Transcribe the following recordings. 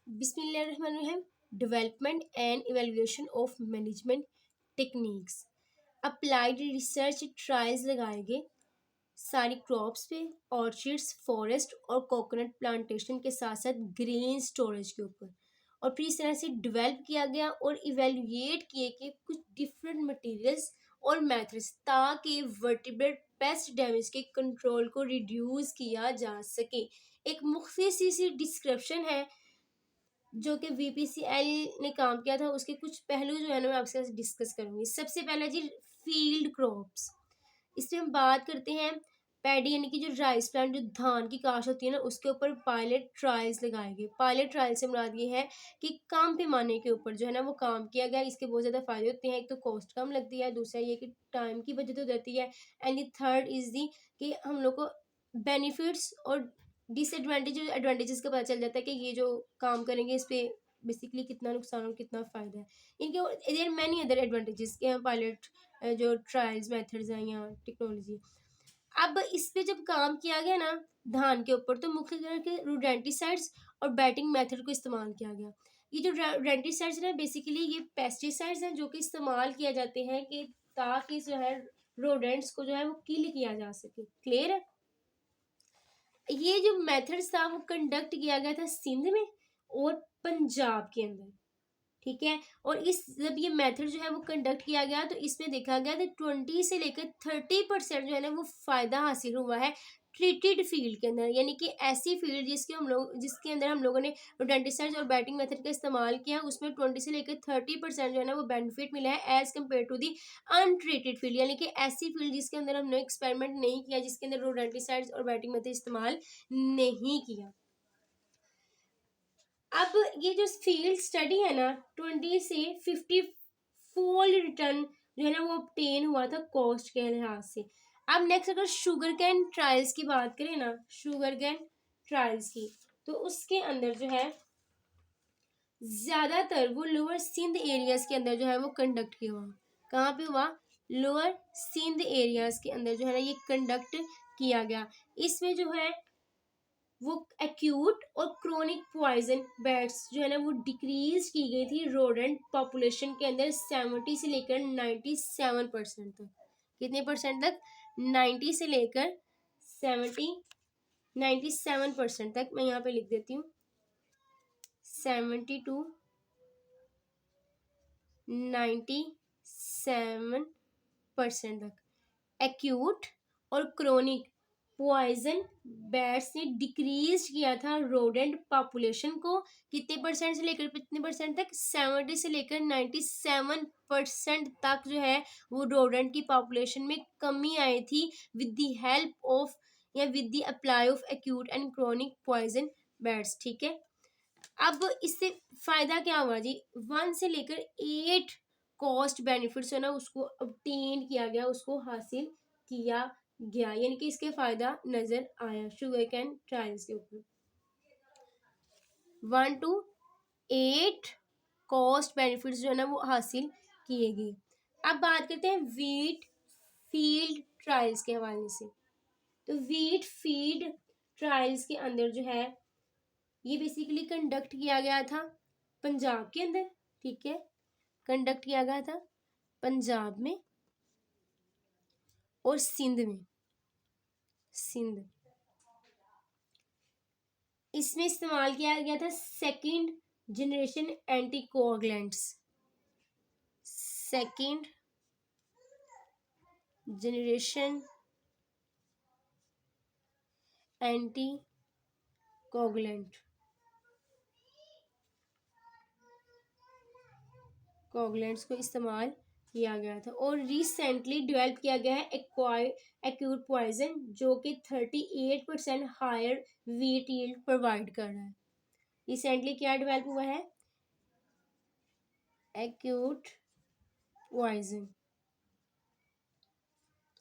बिस्मिल्लाहिर्रहमानिर्रहीम। Development and evaluation of management techniques. Applied research trials लगाए गए सारी क्रॉप्स पे, ऑर्चिड्स, फॉरेस्ट और कोकोनट प्लांटेशन के साथ साथ ग्रेन स्टोरेज के ऊपर। और फिर इस तरह से डेवलप किया गया और इवेल्युएट किए कि कुछ डिफरेंट मटेरियल्स और मेथड्स ताकि वर्टिब्रेट पेस्ट डैमेज के कंट्रोल को रिड्यूस किया जा सके। एक मुख्तसर सी डिस्क्रिप्शन है जो कि वीपीसीएल ने काम किया था, उसके कुछ पहलू जो है ना मैं आपके साथ डिस्कस करूंगी। सबसे पहला जी, फील्ड क्रॉप्स। इसमें हम बात करते हैं पैडी यानी कि जो राइस प्लांट, जो धान की काश होती है ना, उसके ऊपर पायलट ट्रायल्स लगाए गए। पायलट ट्रायल से मुराद ये है कि कम पैमाने के ऊपर जो है ना वो काम किया गया। इसके बहुत ज़्यादा फायदे होते हैं। एक तो कॉस्ट कम लगती है, दूसरा ये कि टाइम की बचत हो जाती है, एंड थर्ड इज दी कि हम लोग को बेनिफिट्स और डिसएडवांटेज एडवांटेजेस का पता चल जाता है कि ये जो काम करेंगे इस पे बेसिकली कितना नुकसान और कितना फ़ायदा है। इनके देयर मैनी अदर एडवांटेजेस के हैं पायलट जो ट्रायल्स मेथड्स हैं या टेक्नोलॉजी। अब इस पे जब काम किया गया ना धान के ऊपर, तो मुख्य तरह के रोडेंटिसाइड्स और बैटिंग मेथड को इस्तेमाल किया गया। ये जो रोडेंटिसाइड्स हैं बेसिकली ये पेस्टिसाइड्स हैं जो कि इस्तेमाल किया जाते हैं कि ताकि जो है रोडेंट्स को जो है वो किल किया जा सके। क्लियर है? ये जो मेथड्स था वो कंडक्ट किया गया था सिंध में और पंजाब के अंदर। ठीक है, और इस जब ये मेथड जो है वो कंडक्ट किया गया तो इसमें देखा गया कि 20 से लेकर 30% जो है ना वो फायदा हासिल हुआ है ट्रीटेड फील्ड के अंदर, यानी कि ऐसी फील्ड जिसके अंदर हम लोगों ने रोडेंटिसाइड्स और बैटिंग मेथड का इस्तेमाल किया, उसमें 20 से लेकर 30% जो है ना वो बेनिफिट मिला है as compare to the untreated field, यानी कि ऐसी फील्ड जिसके अंदर हमने एक्सपेरिमेंट नहीं किया, जिसके अंदर रोडेंटिसाइड्स और बैटिंग मेथड इस्तेमाल नहीं किया। अब ये जो फील्ड स्टडी है ना 20 से 50 फोल्ड रिटर्न जो है ना वो obtain हुआ था कॉस्ट के लिहाज से। अब नेक्स्ट अगर शुगर कैन ट्रायल्स की बात करें ना, शुगर कैन ट्रायल्स की, तो उसके अंदर जो है ज्यादातर वो लोअर सिंध एरियाज के अंदर जो है वो कंडक्ट किया हुआ। कहाँ पे हुआ? लोअर सिंध एरियाज के अंदर जो है ना ये कंडक्ट किया गया। इसमें जो है वो एक्यूट और क्रोनिक पॉइजन बैट्स जो है ना वो डिक्रीज की गई थी रोडेंट पॉपुलेशन के अंदर 70 से लेकर 97% तक। कितने परसेंट तक? 90 से लेकर 97% तक। मैं यहाँ पे लिख देती हूँ 70 to 97% तक एक्यूट और क्रोनिक पॉइजन बैट्स ने डिक्रीज किया था रोडेंट पॉपुलेशन को। कितने परसेंट से लेकर कितने परसेंट तक? 70 से लेकर 97% तक जो है वो रोडेंट की पॉपुलेशन में कमी आई थी विद द हेल्प ऑफ या with the apply of acute and chronic poison baits. ठीक है, अब इससे फायदा क्या हुआ जी? 1 से लेकर 8 कॉस्ट बेनिफिट्स है ना उसको obtain किया गया, उसको हासिल किया गया, यानी कि इसके फायदा नजर आया शुगर कैन ट्रायल्स के ऊपर। 1 to 8 कॉस्ट बेनिफिट्स जो है ना वो हासिल किए गए। अब बात करते हैं वीट फील्ड ट्रायल्स के हवाले से। तो वीट फील्ड ट्रायल्स के अंदर जो है ये बेसिकली कंडक्ट किया गया था पंजाब के अंदर। ठीक है, कंडक्ट किया गया था पंजाब में और सिंध में। सिंध इसमें इस्तेमाल किया गया था second generation anticoagulants. Second generation anticoagulant coagulants को इस्तेमाल किया गया था। और रिसेंटली डेवलप किया गया है एक्यूट पॉइजन जो कि 38% हायर वीट यील्ड प्रोवाइड कर रहा है। रिसेंटली क्या डेवलप हुआ है? एक्यूट पॉइजन,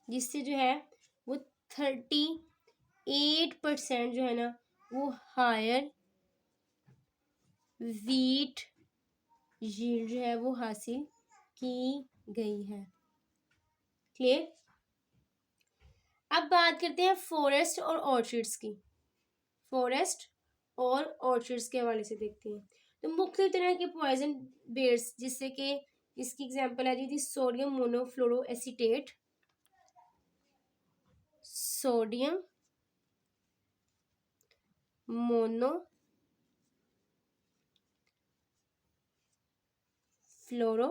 जिससे जो है वो 38% जो है ना वो हायर वीट यील्ड जो है वो हासिल की गई है। क्लियर? अब बात करते हैं फॉरेस्ट और ऑर्चिड्स की। फॉरेस्ट और ऑर्चिड्स के हवाले से देखते हैं। तो मुख्तलिफ तरह के पॉइजन बेड्स, जिससे कि इसकी एग्जांपल आ जाती है सोडियम मोनोफ्लोरोएसीटेट, सोडियम मोनो फ्लोरो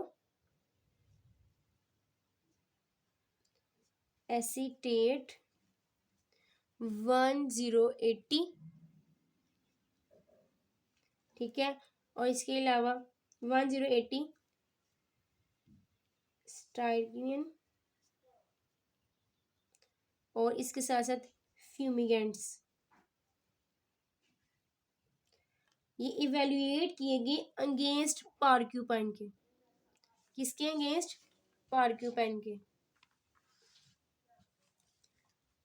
एसीटेट 1080, ठीक है। और इसके अलावा 1080 स्टाइरिन, और इसके साथ साथ फ्यूमिगेंट्स, ये इवेल्युएट किए गए अगेंस्ट पार्क्यूपाइन के। किसके अगेंस्ट? पार्क्यूपाइन के,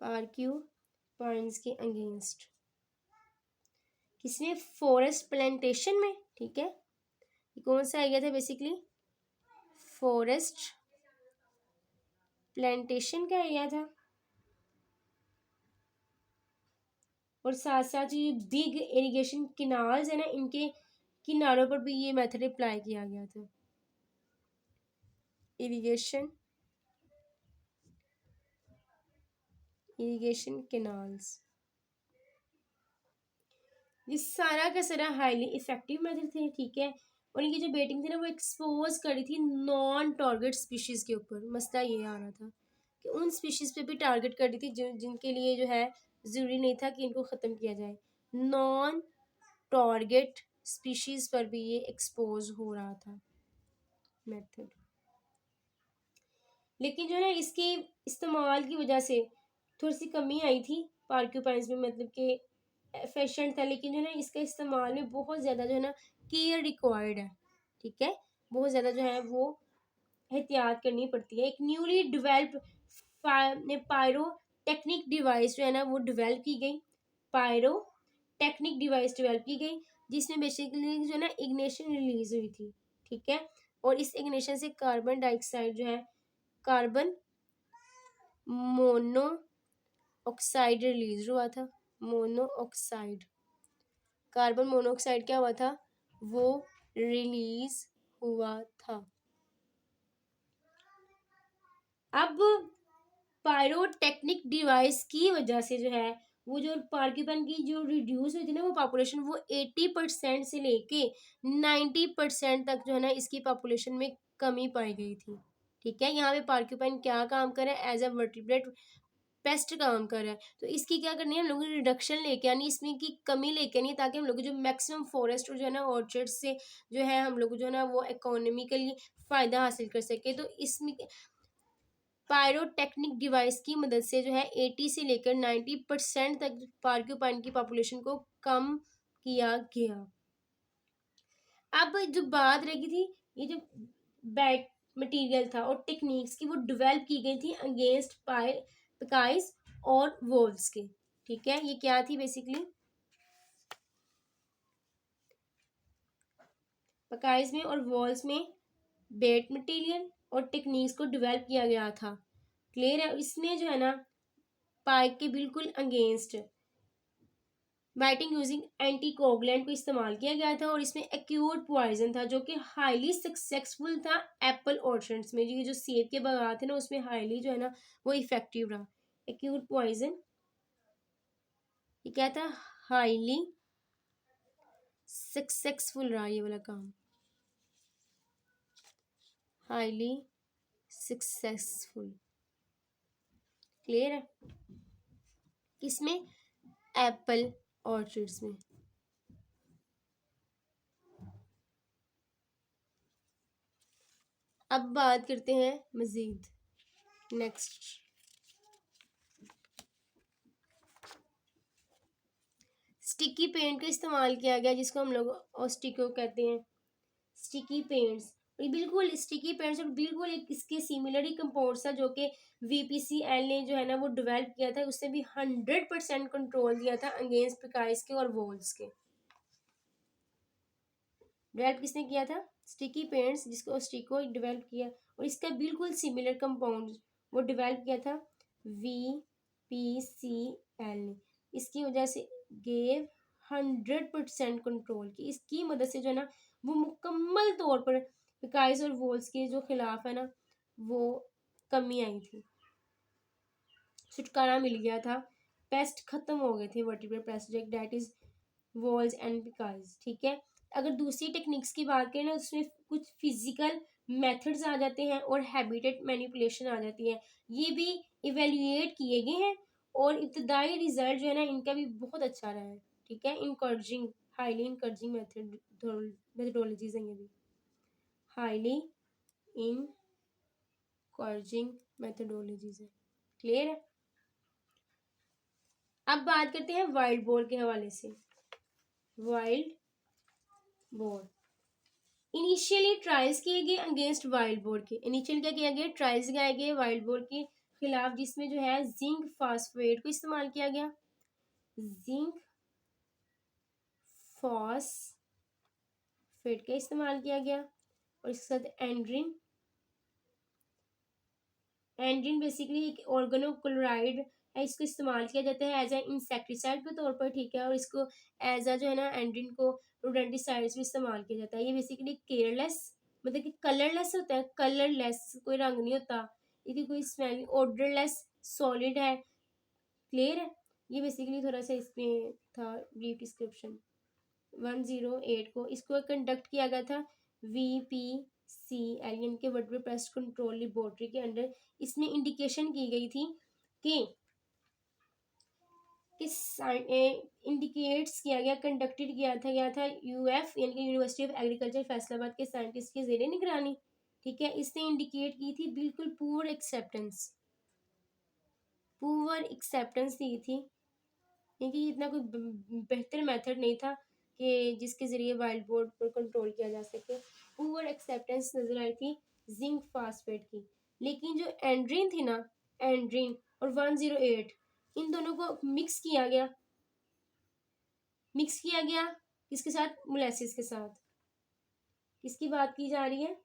पार्क्यूपाइन्स के अगेंस्ट। किसमें? फॉरेस्ट प्लांटेशन में, ठीक है। ये कौन सा एरिया था बेसिकली? फॉरेस्ट प्लांटेशन का एरिया था। और साथ साथ ये बिग इरिगेशन किनाल्स है ना, इनके किनारों पर भी ये मेथड अप्लाई किया गया था। इरिगेशन कैनाल्स, ये सारा का सारा हाईली इफेक्टिव मेथड थे, ठीक है। और इनकी जो बेटिंग थी ना, वो एक्सपोज करी थी नॉन टारगेट स्पीशीज के ऊपर। मसला ये आ रहा था कि उन स्पीशीज पे भी टारगेट कर दी थी जिनके लिए जो है ज़रूरी नहीं था कि इनको ख़त्म किया जाए। नॉन टारगेट स्पीशीज पर भी ये एक्सपोज हो रहा था मेथड। लेकिन जो है ना, इसके इस्तेमाल की वजह से थोड़ी सी कमी आई थी पार्क्यूपाइन्स में, मतलब कि एफिशिएंट था, लेकिन जो है ना इसका इस्तेमाल में बहुत ज़्यादा जो है ना केयर रिक्वायर्ड है, ठीक है। बहुत ज़्यादा जो है वो एहतियात करनी पड़ती है। एक newly develop pyrotechnic device जो है ना वो डिवेल्प की गई, पायरो टेक्निक डिवाइस डेवलप की गई, जिसमें बेसिकली जो है ना इग्निशन रिलीज हुई थी, ठीक है। और इस इग्निशन से कार्बन डाइऑक्साइड जो है, कार्बन मोनो ऑक्साइड रिलीज हुआ था। मोनोऑक्साइड, कार्बन मोनोऑक्साइड क्या हुआ था? वो रिलीज हुआ था। अब पायरोटेक्निक डिवाइस की वजह से जो है वो जो पार्किपन की जो रिड्यूस हुई थी ना वो पॉपुलेशन, वो 80% से लेके 90% तक जो है ना इसकी पॉपुलेशन में कमी पाई गई थी, ठीक है। यहाँ पे पार्क्यूपाइन क्या काम करे? एज अ वर्टिब्रेट पेस्ट काम कर रहा है। तो इसकी क्या करनी है? हम लोगों को रिडक्शन लेके आनी, इसमें की कमी लेके आनी, ताकि हम लोग जो मैक्सिमम फॉरेस्ट और जो है ना ऑर्चर्ड से जो है हम लोग जो है ना वो इकोनॉमिकली फ़ायदा हासिल कर सके। तो इसमें पायरोटेक्निक डिवाइस की मदद से जो है 80 से लेकर 90% तक पार्क्यूपाइन की पॉपुलेशन को कम किया गया। अब जो बात रही थी, ये जो बैट मटेरियल था और टेक्निक्स की, वो डेवलप की गई थी अगेंस्ट पिकाइज और वोल्स के, ठीक है। ये क्या थी बेसिकली? पिकाइज में और वॉल्स में बेट मटेरियल और टेक्निक्स को डेवलप किया गया था, क्लियर है। इसमें जो है ना पाइक के बिल्कुल अगेंस्ट बाइटिंग यूजिंग एंटीकोगुलेंट को इस्तेमाल किया गया था। और इसमें एक्यूट पॉइजन था जो कि हाईली सक्सेसफुल था एप्पल ऑर्चर्ड्स में। ये जो सेब के बागान थे ना उसमें हाईली जो है ना वो इफेक्टिव रहा। एक्यूट पॉइजन, ये क्या था? हाईली सक्सेसफुल रहा ये वाला काम, हाईली सक्सेसफुल, क्लियर है। किसमें? एप्पल ऑर्चर्ड्स में। अब बात करते हैं मजीद नेक्स्ट। स्टिकी पेंट का इस्तेमाल किया गया, जिसको हम लोग ऑस्टिको कहते हैं, स्टिकी पेंट्स। ये बिल्कुल स्टिकी पेंट्स और बिल्कुल एक इसके सिमिलर ही कंपाउंड था जो कि VPCL ने जो है ना वो डेवलप किया था। उससे भी 100% कंट्रोल दिया था अगेंस्ट पिकाइस के और वोल्स के। डेवलप किसने किया था? स्टिकी पेंट्स, जिसको स्टिको डेवलप किया। और इसका बिल्कुल सिमिलर कंपाउंड वो डेवलप किया था VPCL ने। इसकी वजह से गेव 100% कंट्रोल की। इसकी मदद से जो है ना वो मुकम्मल तौर पर पिकाइज और वोल्स के जो खिलाफ है ना वो कमी आई थी, छुटकारा मिल गया था, पेस्ट खत्म हो गए थे vertebral pathogen that is walls and पिकाइज। ठीक है, अगर दूसरी टेक्निक्स की बात करें ना उसमें कुछ फिजिकल मेथड्स आ जाते हैं और हैबिटेट मैनिपुलेशन आ जाती है, ये भी इवेल्युएट किए गए हैं और इब्तदाई रिजल्ट जो है ना इनका भी बहुत अच्छा रहा है। ठीक है, इनकर्जिंग हाईली इनकर्जिंग मेथडोलॉजीज हैं, ये भी हाईली इनकर्जिंग मेथडोलॉजीज है। क्लियर है। अब बात करते हैं वाइल्ड बोर के हवाले से। वाइल्ड बोर इनिशियली ट्रायल्स किए गए अगेंस्ट वाइल्ड बोर के। इनिशियल क्या किया गया, ट्रायल्स किए गए वाइल्ड बोर के खिलाफ जिसमें जो है जिंक फास्फेट को इस्तेमाल किया गया, जिंक फॉस्फेट का इस्तेमाल किया गया और इसके साथ एंड्रिन। एंड्रिन बेसिकली एक ऑर्गेनोक्लोराइड है, इसको इस्तेमाल किया जाता है एज ए इंसेक्टिसाइड के तौर पर। ठीक है, और इसको एज अ जो है ना एंड्रिन को रोडेंटिसाइड्स भी इस्तेमाल किया जाता है। ये बेसिकली केयरलेस मतलब कि कलरलेस होता है, कलरलेस कोई रंग नहीं होता, इसकी कोई स्मेल, ऑर्डरलेस सॉलिड है। क्लियर है, ये बेसिकली थोड़ा सा इसमें था ब्रीफ डिस्क्रिप्शन। 108 को इसको कंडक्ट किया गया था VPCL के वर्टिब्रल पेस्ट कंट्रोल लेबोरेटरी के अंडर। इसमें इंडिकेशन की गई थी कि इंडिकेट्स किया गया, कंडक्टेड किया था UF यानी कि यूनिवर्सिटी ऑफ एग्रीकल्चर फैसलाबाद के साइंटिस्ट के जेरे निगरानी। ठीक है, इसने इंडिकेट की थी बिल्कुल पुअर एक्सेप्टेंस दी थी, क्योंकि इतना कोई बेहतर मेथड नहीं था कि जिसके ज़रिए वाइल्ड बोर्ड पर कंट्रोल किया जा सके। पुअर एक्सेप्टेंस नज़र आई थी जिंक फास्फेट की। लेकिन जो एंड्रीन थी ना, एंड्रीन और 108 इन दोनों को मिक्स किया गया किसके साथ, मोलेसिस के साथ। किसकी बात की जा रही है,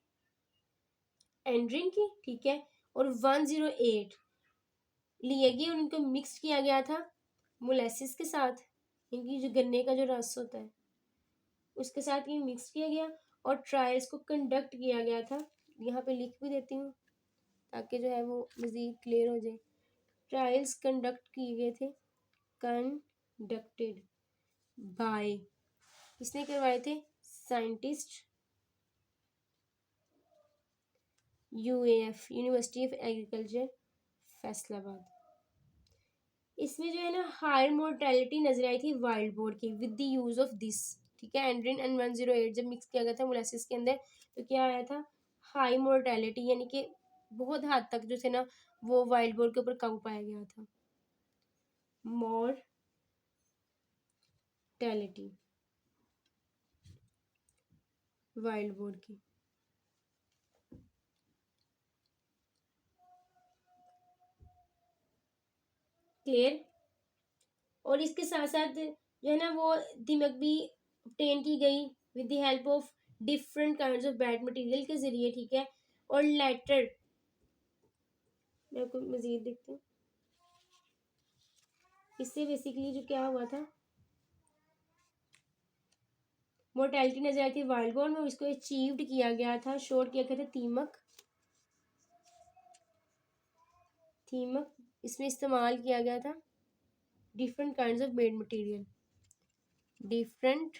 एंड्रीन की। ठीक है, और 108 लिए गए और उनको मिक्स किया गया था मोलेसिस के साथ, इनकी जो गन्ने का जो रस होता है उसके साथ ये मिक्स किया गया और ट्रायल्स को कंडक्ट किया गया था। यहाँ पे लिख भी देती हूँ ताकि जो है वो मज़ीद क्लियर हो जाए। ट्रायल्स कंडक्ट किए गए थे, कंडक्टेड बाय, किसने करवाए थे, scientist UAF university of agriculture Faisalabad. इसमें जो है ना हायर मोर्टेलिटी नजर आई थी वाइल्ड बोर की with the use of this. ठीक है, एंड्रिन एंड 108 जब मिक्स किया गया था मोलासिस के अंदर तो क्या आया था, हाई मोर्टेलिटी, यानी कि बहुत हद तक जो थे ना वो वाइल्ड बोर के ऊपर काबू पाया गया था। मोर्टेलिटी वाइल्ड बोर की। क्लियर। और इसके साथ साथ जो है ना वो दिमक भी obtain की गई with the help of different kinds of bad material के जरिए। ठीक है, और लेटर मैं आपको मजीद देखती हूँ। इससे बेसिकली जो क्या हुआ था, मोर्टेलिटी नजर आई थी वाइल्ड बोर में, इसको अचीव्ड किया गया था, शोर किया गया था थीमक इसमें इस्तेमाल किया गया था different kinds of bed material, different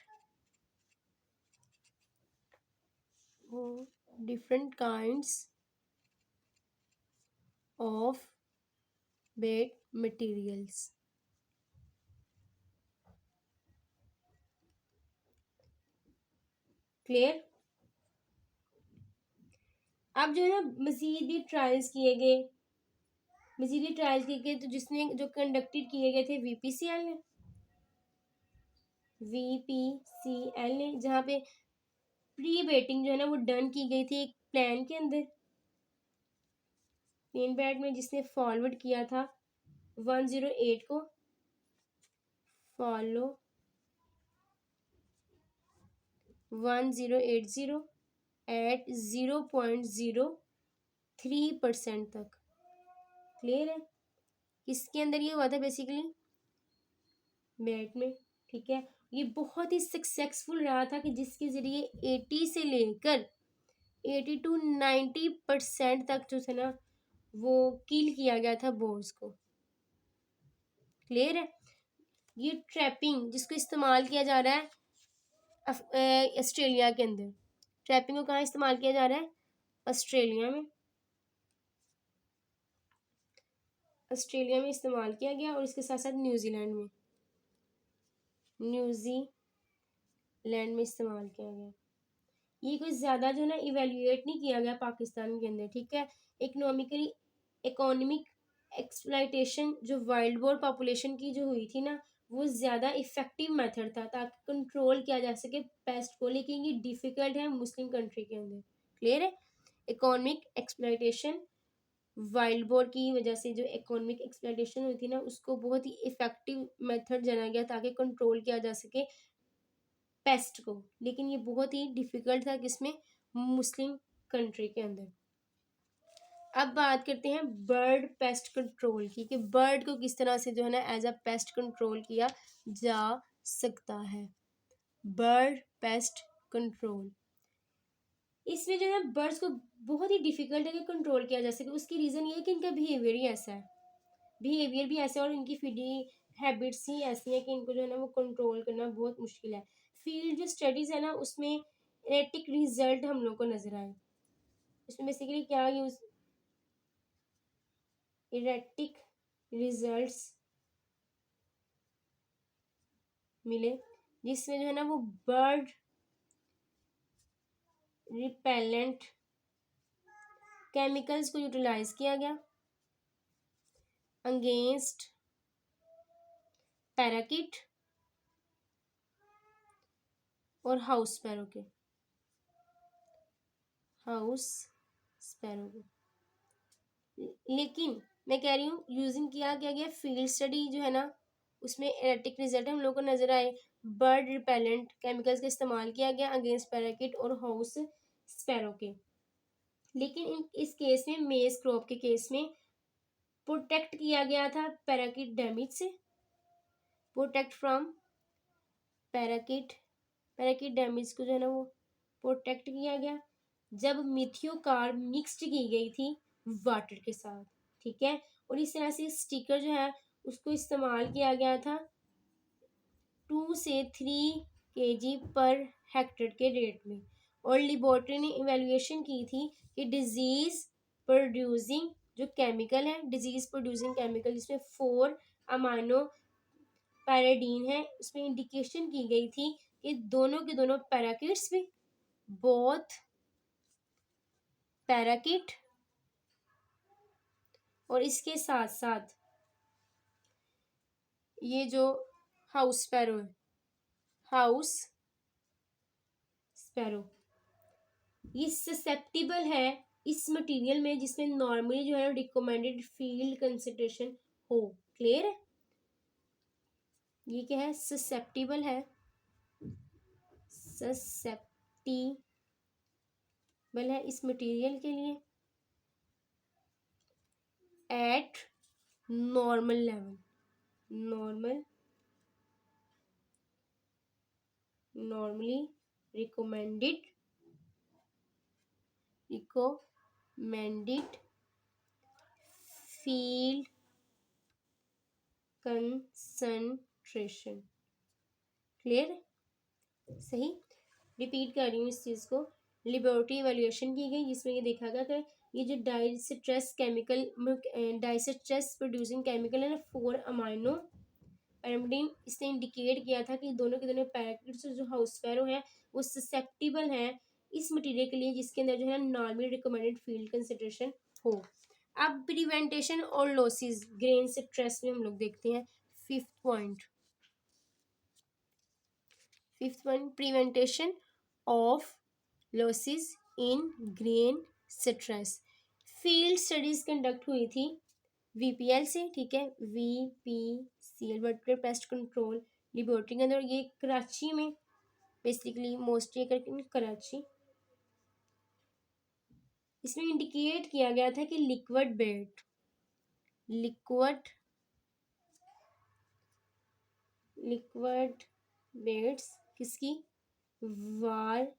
kinds of bed materials. Clear. अब जो है ना मजीद भी ट्रायल्स किए गए, तो जिसने जो कंडक्टेड किए गए थे VPCL ने, जहाँ पे प्री वेटिंग जो है ना वो डन की गई थी एक प्लान के अंदर, प्लेन बैट में, जिसने फॉरवर्ड किया था 108 को, फॉलो 1080 एट 0.03% तक। क्लियर है, किसके अंदर ये हुआ था बेसिकली, बैट में। ठीक है, ये बहुत ही सक्सेसफुल रहा था कि जिसके ज़रिए 80 से लेकर 80 to 90% तक जो थे ना वो किल किया गया था बोर्स को। क्लियर है। ये ट्रैपिंग जिसको इस्तेमाल किया जा रहा है ऑस्ट्रेलिया के अंदर, ट्रैपिंग को कहाँ इस्तेमाल किया जा रहा है? ऑस्ट्रेलिया में। ऑस्ट्रेलिया में इस्तेमाल किया गया और इसके साथ साथ न्यूजीलैंड में इस्तेमाल किया गया। ये कोई ज़्यादा जो ना इवेल्युएट नहीं किया गया पाकिस्तान के अंदर, ठीक है। इकोनॉमिक एक्सप्लाइटेशन जो वाइल्ड बोर पॉपुलेशन की जो हुई थी ना, वो ज़्यादा इफेक्टिव मेथड था ताकि कंट्रोल किया जा सके पेस्ट को, लेकिन ये डिफ़िकल्ट है मुस्लिम कंट्री के अंदर। क्लियर है। इकोनॉमिक एक्सप्लाइटेशन वाइल्ड बोर की वजह से जो इकोनॉमिक एक्सप्लाइटेशन हुई थी ना, उसको बहुत ही इफेक्टिव मेथड जाना गया ताकि कंट्रोल किया जा सके पेस्ट को, लेकिन ये बहुत ही डिफिकल्ट था किसमें? मुस्लिम कंट्री के अंदर। अब बात करते हैं बर्ड पेस्ट कंट्रोल की, कि बर्ड को किस तरह से जो है ना एज अ पेस्ट कंट्रोल किया जा सकता है। बर्ड पेस्ट कंट्रोल, इसमें जो है बर्ड्स को बहुत ही डिफिकल्ट है कि कंट्रोल किया जा सके। उसकी रीज़न ये है कि इनका बिहेवियर ही ऐसा है, बिहेवियर भी ऐसा है और इनकी फीडिंग हैबिट्स ही ऐसी हैं कि इनको जो है ना वो कंट्रोल करना बहुत मुश्किल है। फील्ड जो स्टडीज़ है ना उसमें एरेटिक रिजल्ट हम लोग को नजर आए। उसमें बेसिकली क्या यूज, एरेटिक रिजल्ट्स मिले जिसमें जो है ना वो बर्ड रिपेलेंट केमिकल्स को यूटिलाइज किया गया अगेंस्ट पैराकिट और हाउस स्पैरो के, हाउस स्पैरो के। लेकिन मैं कह रही हूँ यूजिंग किया क्या गया फील्ड स्टडी जो है ना उसमें एरेटिक रिजल्ट हम लोग को नजर आए। बर्ड रिपेलेंट केमिकल्स का इस्तेमाल किया गया अगेंस्ट पैराकिट और हाउस स्पैरो के। लेकिन इस केस में मेज क्रॉप के केस में प्रोटेक्ट किया गया था पैराकिट डैमेज से, protect from parakeet, parakeet damage को जो है ना वो प्रोटेक्ट किया गया जब मिथियोकार्ब मिक्स्ड की गई थी वाटर के साथ, ठीक है। और इस तरह से स्टिकर जो है उसको इस्तेमाल किया गया था 2 से 3 kg पर हेक्टेयर के रेट में। और लेबोरेटरी ने इवेल्युएशन की थी कि डिजीज प्रोड्यूसिंग जो केमिकल है, डिजीज प्रोड्यूसिंग केमिकल जिसमें 4 अमाइनो पैराडीन है, उसमें इंडिकेशन की गई थी कि दोनों के दोनों पैराकिट्स में बोथ पैराकिट और इसके साथ साथ ये जो हाउस स्पैरो है, हाउस स्पैरो ये ससेप्टिबल है इस मटेरियल में जिसमें नॉर्मली जो है रिकमेंडेड फील्ड कंसंट्रेशन हो। क्लियर है। ये क्या है? ससेप्टिबल है, ससेप्टिबल है इस मटेरियल के लिए eight normal level, normally recommended field concentration. Clear है। सही। रिपीट कर रही हूँ इस चीज़ को। लेबोरेटरी इवैल्यूएशन की गई जिसमें ये देखा गया कि ये जो डाइस्ट्रेस केमिकल, डाइस्ट्रेस प्रोड्यूसिंग केमिकल है ना 4 अमाइनो पैरामिडीन, इसने इंडिकेट किया था कि दोनों के दोनों पैराकिट्स जो हाउस स्पैरो है वो ससेप्टिबल है इस मटेरियल के लिए जिसके अंदर जो है नॉर्मली रिकमेंडेड फील्ड कंसंट्रेशन हो। अब प्रिवेंटेशन और लॉसेस ग्रेन स्ट्रेस में हम लोग देखते हैं fifth point, prevention of losses in grain stress. Field studies conduct हुई थी वीपीएल से, ठीक है, वीपीसीएल वर्टिकल पेस्ट कंट्रोल लेबोरेटरी के अंदर, ये कराची में बेसिकली मोस्टली करके कराची। इसमें इंडिकेट किया गया था कि लिक्विड बेट्स किसकी, वारफरीन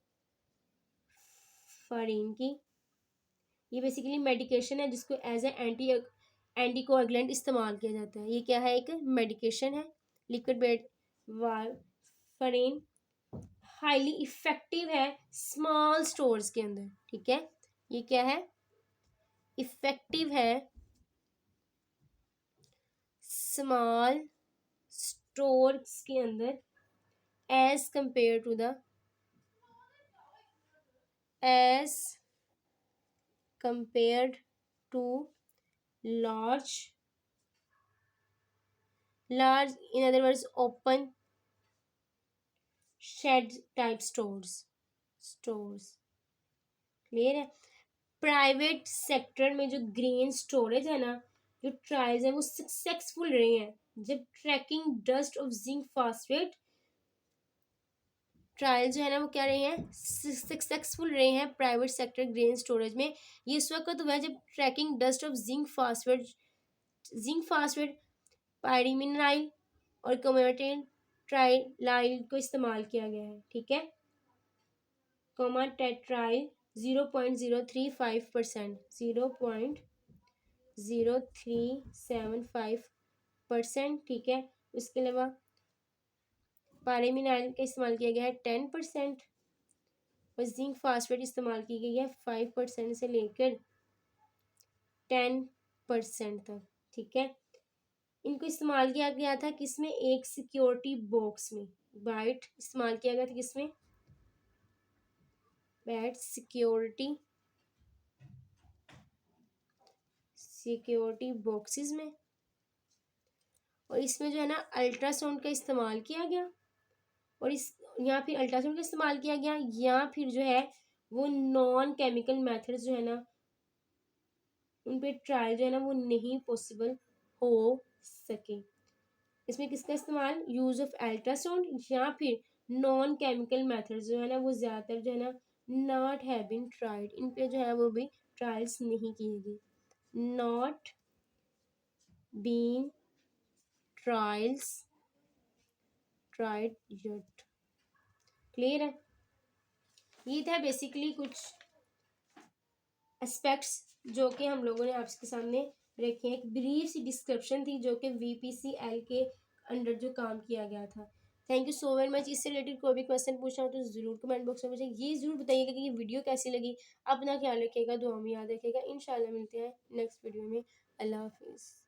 की। ये बेसिकली मेडिकेशन है जिसको एज ए एंटीकोएगुलेंट इस्तेमाल किया जाता है। ये क्या है, एक मेडिकेशन है, लिक्विड बेट वारफरीन। हाईली इफेक्टिव है स्मॉल स्टोर्स के अंदर, ठीक है। ये क्या है, इफेक्टिव है स्मॉल स्टोर्स के अंदर as compare to the as compared to large in other words open shed type stores। Clear है। प्राइवेट सेक्टर में जो ग्रेन स्टोरेज है ना, जो ट्रायल्स है वो सक्सेसफुल रहे हैं जब tracking dust of zinc phosphate trial जो है ना वो क्या रहे हैं, सक्सेसफुल रहे हैं प्राइवेट सेक्टर ग्रेन स्टोरेज में। ये इस वक्त हुआ है जब tracking dust of zinc phosphate पायरीमिनाइल और कमेटिन ट्राइलाइल को इस्तेमाल किया गया है, ठीक है। टेट्राइल 0.035%, 0.0375%, ठीक है। उसके अलावा पायरीमिनाइल का इस्तेमाल किया गया है 10% और जिंक फास्फेट इस्तेमाल की गई है 5% से लेकर 10% तक, ठीक है। इनको इस्तेमाल किया गया था किसमें, एक सिक्योरिटी बॉक्स में। बाइट इस्तेमाल किया गया था किसमें, बैट सिक्योरिटी बॉक्सेस में। और इसमें जो है ना अल्ट्रासाउंड का इस्तेमाल किया गया, और इस यहाँ फिर अल्ट्रासाउंड का इस्तेमाल किया गया, या फिर जो है वो नॉन केमिकल मेथड्स जो है ना उन पे ट्रायल जो है ना वो नहीं पॉसिबल हो सके। इसमें किसका इस्तेमाल, यूज ऑफ अल्ट्रासाउंड या फिर नॉन केमिकल मेथड्स जो है ना वो ज़्यादातर जो है ना नॉट हैव बीन ट्राइड, इन पे जो है वो भी ट्रायल्स नहीं किए गए, not been trials tried yet. Clear है। ये था बेसिकली कुछ एस्पेक्ट्स जो कि हम लोगों ने आपके सामने रखे हैं। एक ब्रीफ सी डिस्क्रिप्शन थी जो कि VPCL के अंडर जो काम किया गया था। Thank you so very much. इससे रिलेटेड कोई भी क्वेश्चन पूछना हो तो ज़रूर कमेंट बॉक्स में मुझे ये ज़रूर बताइएगा कि ये वीडियो कैसी लगी। अपना ख्याल रखिएगा, दुआ में याद रखिएगा। इंशाल्लाह मिलते हैं नेक्स्ट वीडियो में। अल्लाह हाफिज़।